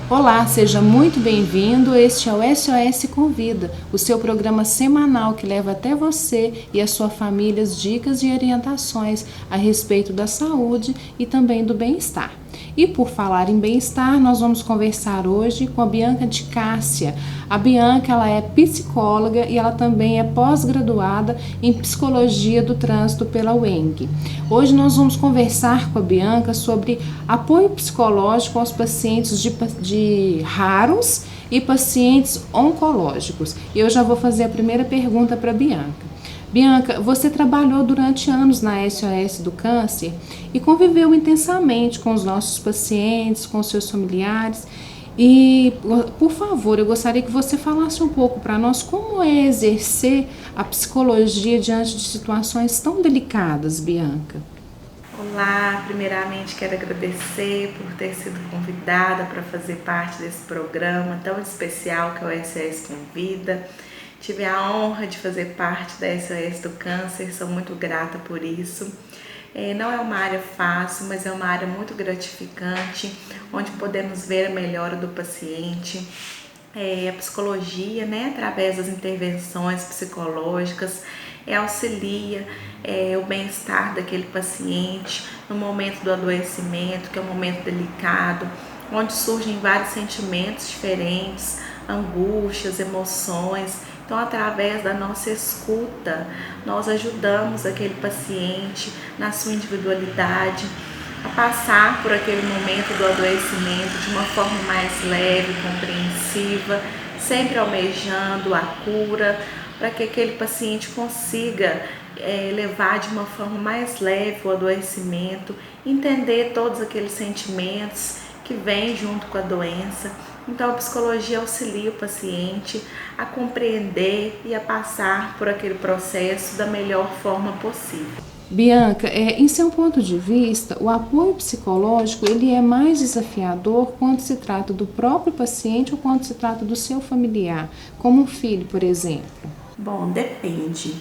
Olá, seja muito bem-vindo. Este é o SOS Convida, o seu programa semanal que leva até você e a sua família as dicas e orientações a respeito da saúde e também do bem-estar. E por falar em bem-estar, nós vamos conversar hoje com a Bianca de Cássia. A Bianca, ela é psicóloga e ela também é pós-graduada em Psicologia do Trânsito pela UENG. Hoje nós vamos conversar com a Bianca sobre apoio psicológico aos pacientes de raros e pacientes oncológicos. E eu já vou fazer a primeira pergunta para a Bianca. Bianca, você trabalhou durante anos na SOS do Câncer e conviveu intensamente com os nossos pacientes, com os seus familiares. E, por favor, eu gostaria que você falasse um pouco para nós como é exercer a psicologia diante de situações tão delicadas, Bianca. Olá, primeiramente quero agradecer por ter sido convidada para fazer parte desse programa tão especial que é o SOS Convida. Tive a honra de fazer parte da SOS do Câncer, sou muito grata por isso. Não é uma área fácil, mas é uma área muito gratificante, onde podemos ver a melhora do paciente. A psicologia, através das intervenções psicológicas, auxilia o bem-estar daquele paciente no momento do adoecimento, que é um momento delicado, onde surgem vários sentimentos diferentes, angústias, emoções. Então, através da nossa escuta, nós ajudamos aquele paciente na sua individualidade a passar por aquele momento do adoecimento de uma forma mais leve, compreensiva, sempre almejando a cura, para que aquele paciente consiga levar de uma forma mais leve o adoecimento, entender todos aqueles sentimentos que vêm junto com a doença. Então, a psicologia auxilia o paciente a compreender e a passar por aquele processo da melhor forma possível. Bianca, em seu ponto de vista, o apoio psicológico ele é mais desafiador quando se trata do próprio paciente ou quando se trata do seu familiar, como um filho, por exemplo? Bom, depende.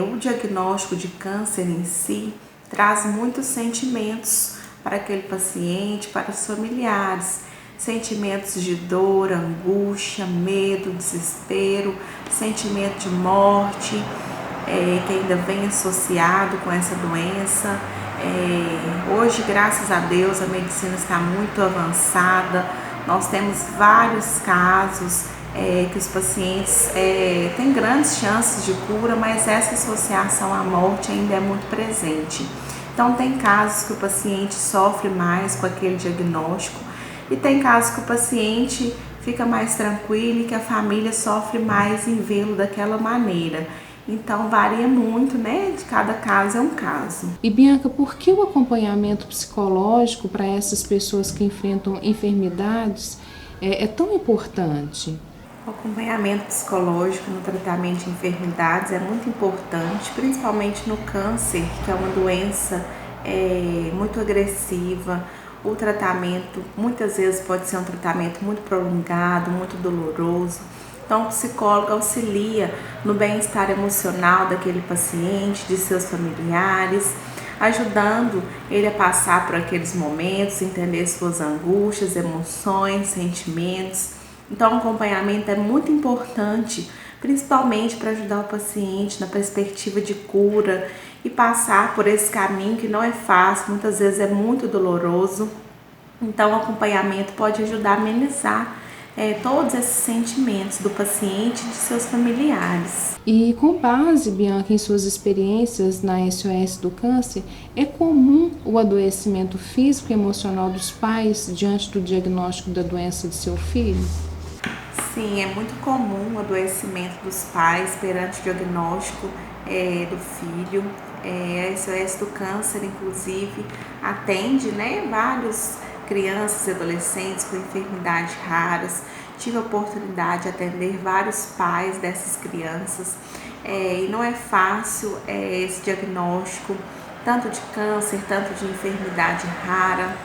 O diagnóstico de câncer em si traz muitos sentimentos para aquele paciente, para os familiares. Sentimentos de dor, angústia, medo, desespero, sentimento de morte, que ainda vem associado com essa doença. Hoje, graças a Deus, a medicina está muito avançada. Nós temos vários casos que os pacientes têm grandes chances de cura, mas essa associação à morte ainda é muito presente. Então, tem casos que o paciente sofre mais com aquele diagnóstico e tem casos que o paciente fica mais tranquilo e que a família sofre mais em vê-lo daquela maneira. Então, varia muito, de cada caso é um caso. E Bianca, por que o acompanhamento psicológico para essas pessoas que enfrentam enfermidades é tão importante? O acompanhamento psicológico no tratamento de enfermidades é muito importante, principalmente no câncer, que é uma doença muito agressiva. O tratamento muitas vezes pode ser um tratamento muito prolongado, muito doloroso. Então, o psicólogo auxilia no bem-estar emocional daquele paciente, de seus familiares, ajudando ele a passar por aqueles momentos, entender suas angústias, emoções, sentimentos. Então, o acompanhamento é muito importante, principalmente para ajudar o paciente na perspectiva de cura e passar por esse caminho que não é fácil, muitas vezes é muito doloroso. Então, o acompanhamento pode ajudar a amenizar todos esses sentimentos do paciente e de seus familiares. E com base, Bianca, em suas experiências na SOS do Câncer, é comum o adoecimento físico e emocional dos pais diante do diagnóstico da doença de seu filho? Sim, é muito comum o adoecimento dos pais perante o diagnóstico do filho. A SOS do Câncer, inclusive, atende várias crianças e adolescentes com enfermidades raras. Tive a oportunidade de atender vários pais dessas crianças e não é fácil esse diagnóstico, tanto de câncer, tanto de enfermidade rara.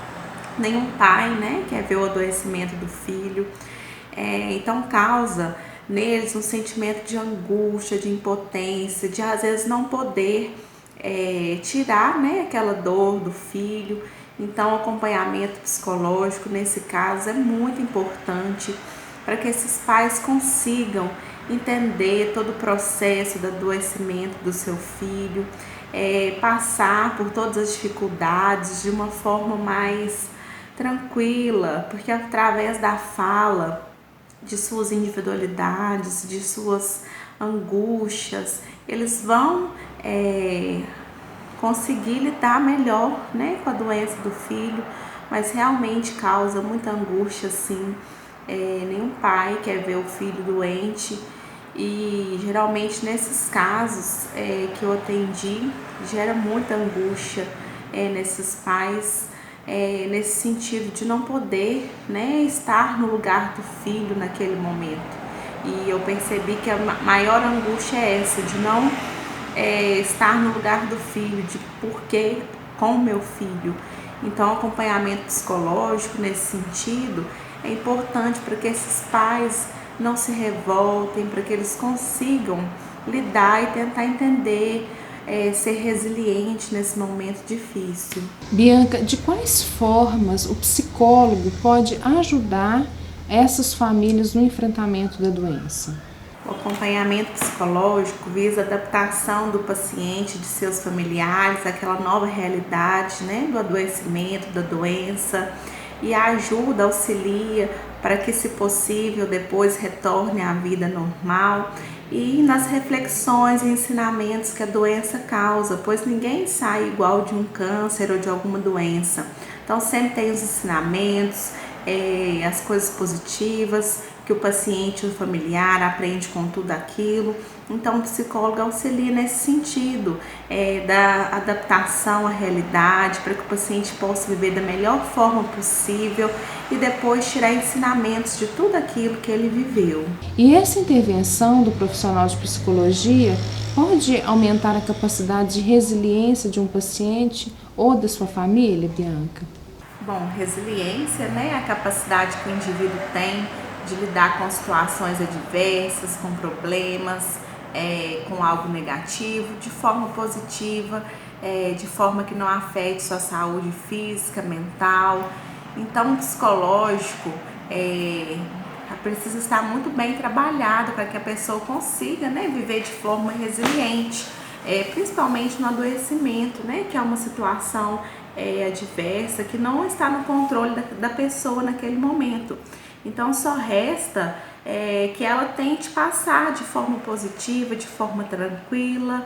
Nenhum pai quer ver o adoecimento do filho. Então causa neles um sentimento de angústia, de impotência, de às vezes não poder tirar aquela dor do filho. Então, o acompanhamento psicológico, nesse caso, é muito importante para que esses pais consigam entender todo o processo do adoecimento do seu filho, passar por todas as dificuldades de uma forma mais tranquila, porque através da fala, de suas individualidades, de suas angústias, eles vão conseguir lidar melhor, né, com a doença do filho, mas realmente causa muita angústia, sim. Nenhum pai quer ver o filho doente e geralmente nesses casos que eu atendi, gera muita angústia nesses pais, nesse sentido de não poder, né, estar no lugar do filho naquele momento. E eu percebi que a maior angústia é essa, de não estar no lugar do filho, de por que com o meu filho. Então, o acompanhamento psicológico nesse sentido é importante para que esses pais não se revoltem, para que eles consigam lidar e tentar entender, ser resiliente nesse momento difícil. Bianca, de quais formas o psicólogo pode ajudar essas famílias no enfrentamento da doença? O acompanhamento psicológico visa a adaptação do paciente, de seus familiares, àquela nova realidade, né, do adoecimento, da doença, e ajuda, auxilia para que, se possível, depois retorne à vida normal e nas reflexões e ensinamentos que a doença causa, pois ninguém sai igual de um câncer ou de alguma doença. Então, sempre tem os ensinamentos, as coisas positivas, que o paciente e o familiar aprende com tudo aquilo. Então, o psicólogo auxilia nesse sentido, da adaptação à realidade, para que o paciente possa viver da melhor forma possível e depois tirar ensinamentos de tudo aquilo que ele viveu. E essa intervenção do profissional de psicologia pode aumentar a capacidade de resiliência de um paciente ou da sua família, Bianca? Bom, resiliência, né, é a capacidade que o indivíduo tem de lidar com situações adversas, com problemas, com algo negativo, de forma positiva, de forma que não afete sua saúde física, mental. Então, o psicológico precisa estar muito bem trabalhado para que a pessoa consiga, né, viver de forma resiliente, principalmente no adoecimento, né, que é uma situação adversa, que não está no controle da pessoa naquele momento. Então, só resta que ela tente passar de forma positiva, de forma tranquila,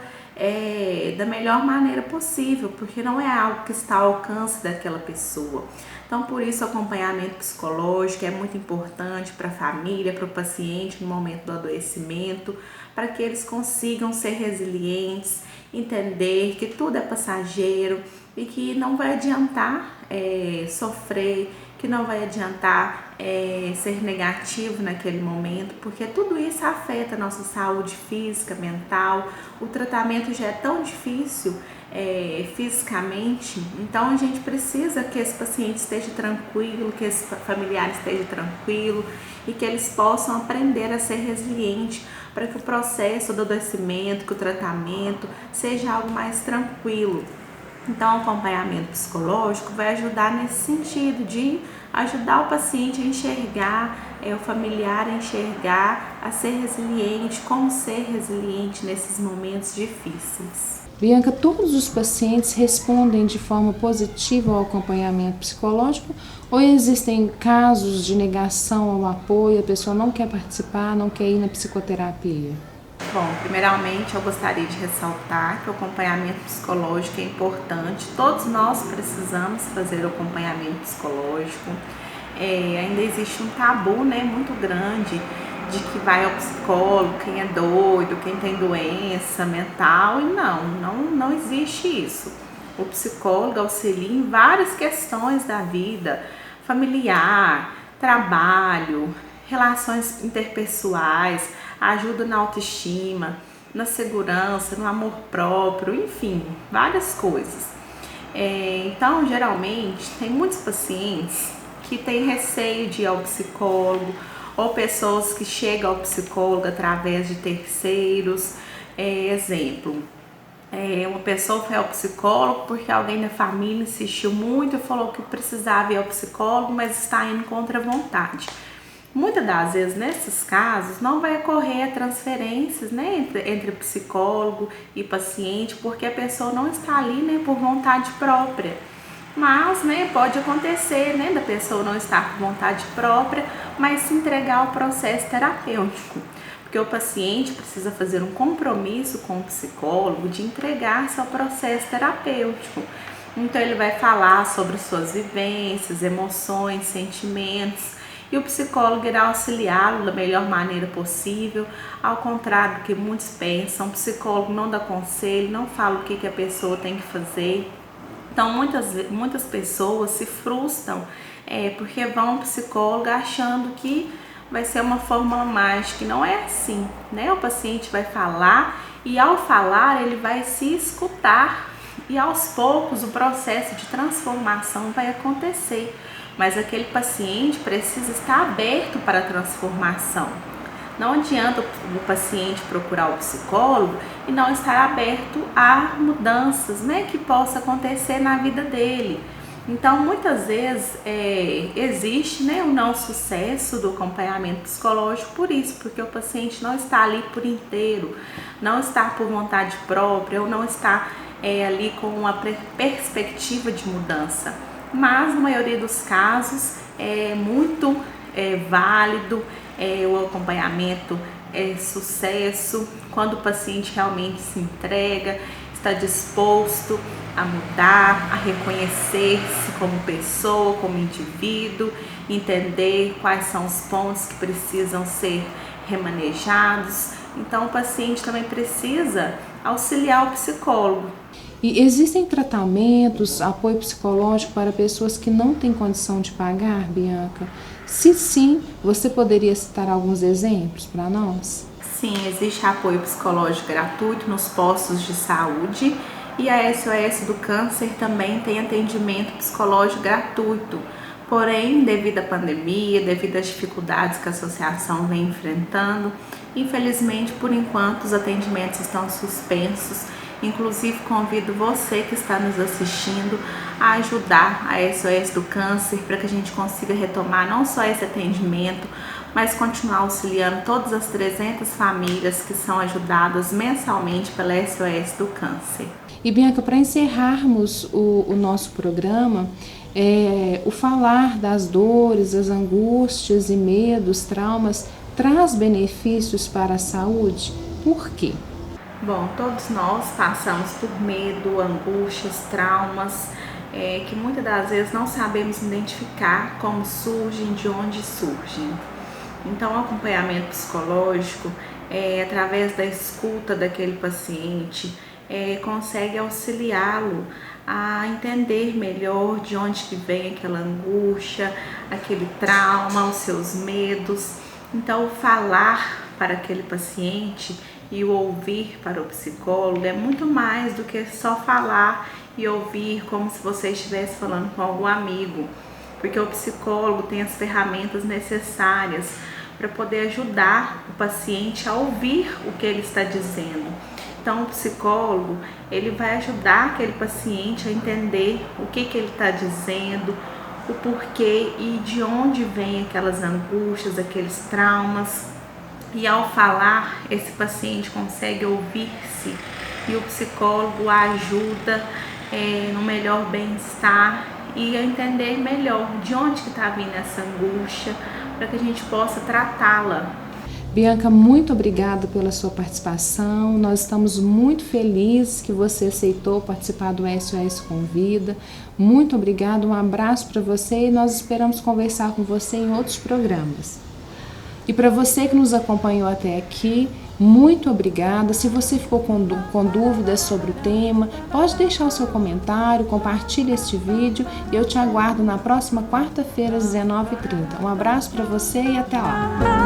da melhor maneira possível, porque não é algo que está ao alcance daquela pessoa. Então, por isso, o acompanhamento psicológico é muito importante para a família, para o paciente no momento do adoecimento, para que eles consigam ser resilientes, entender que tudo é passageiro e que não vai adiantar sofrer, que não vai adiantar ser negativo naquele momento, porque tudo isso afeta a nossa saúde física, mental. O tratamento já é tão difícil fisicamente, então a gente precisa que esse paciente esteja tranquilo, que esse familiar esteja tranquilo e que eles possam aprender a ser resiliente para que o processo do adoecimento, que o tratamento seja algo mais tranquilo. Então, o acompanhamento psicológico vai ajudar nesse sentido de ajudar o paciente a enxergar, o familiar a enxergar, a ser resiliente, como ser resiliente nesses momentos difíceis. Bianca, todos os pacientes respondem de forma positiva ao acompanhamento psicológico ou existem casos de negação ao apoio, a pessoa não quer participar, não quer ir na psicoterapia? Bom, primeiramente eu gostaria de ressaltar que o acompanhamento psicológico é importante, todos nós precisamos fazer o acompanhamento psicológico. Ainda existe um tabu, né, muito grande de que vai ao psicólogo quem é doido, quem tem doença mental, e não existe isso. O psicólogo auxilia em várias questões da vida, familiar, trabalho, relações interpessoais, ajuda na autoestima, na segurança, no amor próprio, enfim, várias coisas. Então, geralmente, tem muitos pacientes que têm receio de ir ao psicólogo, ou pessoas que chegam ao psicólogo através de terceiros. Exemplo, Uma pessoa foi ao psicólogo porque alguém da família insistiu muito e falou que precisava ir ao psicólogo, mas está indo contra a vontade. Muitas das vezes, nesses casos, não vai ocorrer transferências, né, entre psicólogo e paciente, porque a pessoa não está ali, né, por vontade própria. Mas, né, pode acontecer, né, da pessoa não estar por vontade própria, mas se entregar ao processo terapêutico. Porque o paciente precisa fazer um compromisso com o psicólogo de entregar-se ao processo terapêutico. Então ele vai falar sobre suas vivências, emoções, sentimentos, e o psicólogo irá auxiliá-lo da melhor maneira possível. Ao contrário do que muitos pensam, o psicólogo não dá conselho, não fala o que a pessoa tem que fazer. Então muitas pessoas se frustram porque vão ao psicólogo achando que vai ser uma fórmula mágica, e não é assim, né? O paciente vai falar e ao falar ele vai se escutar e aos poucos o processo de transformação vai acontecer, mas aquele paciente precisa estar aberto para a transformação. Não adianta o paciente procurar o psicólogo e não estar aberto a mudanças, né, que possa acontecer na vida dele. Então, muitas vezes existe, né, o não sucesso do acompanhamento psicológico por isso, porque o paciente não está ali por inteiro, não está por vontade própria ou não está ali com uma perspectiva de mudança. Mas, na maioria dos casos, é muito válido o acompanhamento, sucesso, quando o paciente realmente se entrega, está disposto a mudar, a reconhecer-se como pessoa, como indivíduo, entender quais são os pontos que precisam ser remanejados. Então, o paciente também precisa auxiliar o psicólogo. E existem tratamentos, apoio psicológico para pessoas que não têm condição de pagar, Bianca? Se sim, você poderia citar alguns exemplos para nós? Sim, existe apoio psicológico gratuito nos postos de saúde e a SOS do Câncer também tem atendimento psicológico gratuito. Porém, devido à pandemia, devido às dificuldades que a associação vem enfrentando, infelizmente, por enquanto, os atendimentos estão suspensos. Inclusive, convido você que está nos assistindo a ajudar a SOS do Câncer para que a gente consiga retomar não só esse atendimento, mas continuar auxiliando todas as 300 famílias que são ajudadas mensalmente pela SOS do Câncer. E Bianca, para encerrarmos o nosso programa, o falar das dores, das angústias e medos, traumas, traz benefícios para a saúde? Por quê? Bom, todos nós passamos por medo, angústias, traumas, que muitas das vezes não sabemos identificar como surgem, de onde surgem. Então, o acompanhamento psicológico, através da escuta daquele paciente, consegue auxiliá-lo a entender melhor de onde que vem aquela angústia, aquele trauma, os seus medos. Então, o falar para aquele paciente e o ouvir para o psicólogo é muito mais do que só falar e ouvir como se você estivesse falando com algum amigo, porque o psicólogo tem as ferramentas necessárias para poder ajudar o paciente a ouvir o que ele está dizendo. Então, o psicólogo, ele vai ajudar aquele paciente a entender o que ele está dizendo, o porquê e de onde vem aquelas angústias, aqueles traumas. E ao falar, esse paciente consegue ouvir-se e o psicólogo a ajuda no melhor bem-estar e a entender melhor de onde que está vindo essa angústia para que a gente possa tratá-la. Bianca, muito obrigada pela sua participação. Nós estamos muito felizes que você aceitou participar do SOS Convida. Muito obrigada, um abraço para você e nós esperamos conversar com você em outros programas. E para você que nos acompanhou até aqui, muito obrigada. Se você ficou com dúvidas sobre o tema, pode deixar o seu comentário, compartilhe este vídeo e eu te aguardo na próxima quarta-feira às 19h30. Um abraço para você e até lá!